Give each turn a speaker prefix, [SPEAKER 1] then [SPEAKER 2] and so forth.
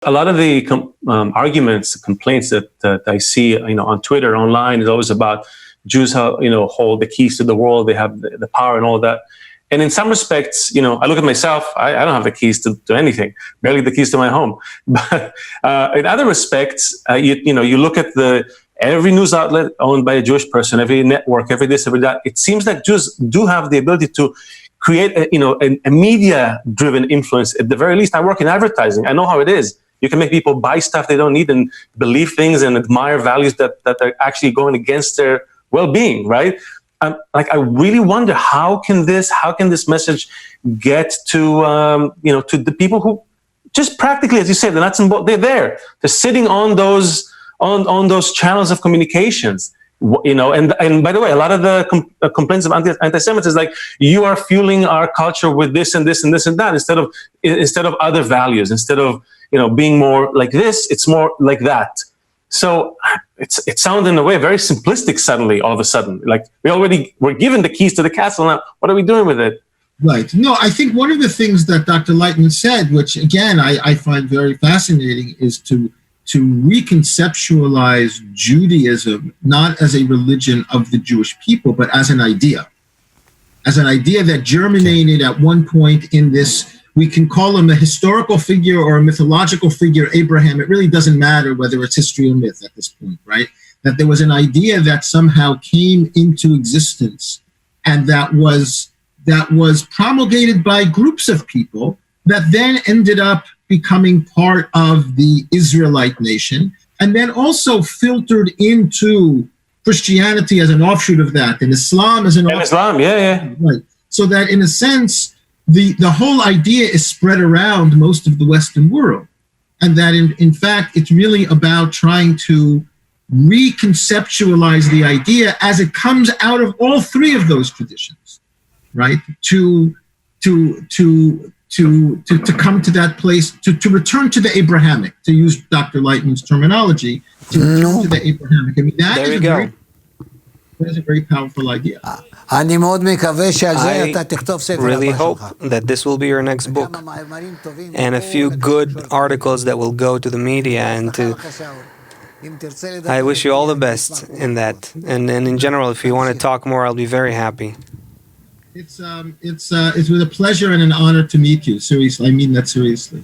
[SPEAKER 1] A lot of the arguments, complaints that I see, on Twitter, online, is always about Jews, hold the keys to the world. They have the power and all that. And in some respects, I look at myself. I don't have the keys to anything, barely the keys to my home. But in other respects, you look at every news outlet owned by a Jewish person, every network, every this, every that. It seems like Jews do have the ability to create a media-driven influence. At the very least, I work in advertising. I know how it is. You can make people buy stuff they don't need and believe things and admire values that are actually going against their well-being, right? I really wonder how can this message get to the people who just practically, as you said, the nuts and bolts. They're there. They're sitting on those channels of communications. And by the way, a lot of the complaints of anti-Semitism is like, you are fueling our culture with this and this and this and that instead of other values. Instead of being more like this, it's more like that. So it sounds in a way very simplistic. Suddenly, all of a sudden, like we're given the keys to the castle. Now, what are we doing with it?
[SPEAKER 2] Right. No, I think one of the things that Dr. Laitman said, which again I find very fascinating, is to reconceptualize Judaism not as a religion of the Jewish people, but as an idea that germinated at one point in this. We can call him a historical figure or a mythological figure, Abraham. It really doesn't matter whether it's history or myth at this point, right? That there was an idea that somehow came into existence and that was promulgated by groups of people that then ended up becoming part of the Israelite nation, and then also filtered into Christianity as an offshoot of that, and Islam as an offshoot.
[SPEAKER 1] Islam, yeah.
[SPEAKER 2] Right. So that in a sense, the whole idea is spread around most of the Western world. And that in fact, it's really about trying to reconceptualize the idea as it comes out of all three of those traditions, right? To come to that place, to return to the Abrahamic, to use Dr. Laitman's terminology, to return to the Abrahamic. I mean, that is a very powerful idea.
[SPEAKER 3] I really hope that this will be your next book, and a few good articles that will go to the media, and I wish you all the best in that. And in general, if you want to talk more, I'll be very happy.
[SPEAKER 2] It's with a pleasure and an honor to meet you. Seriously, I mean that seriously.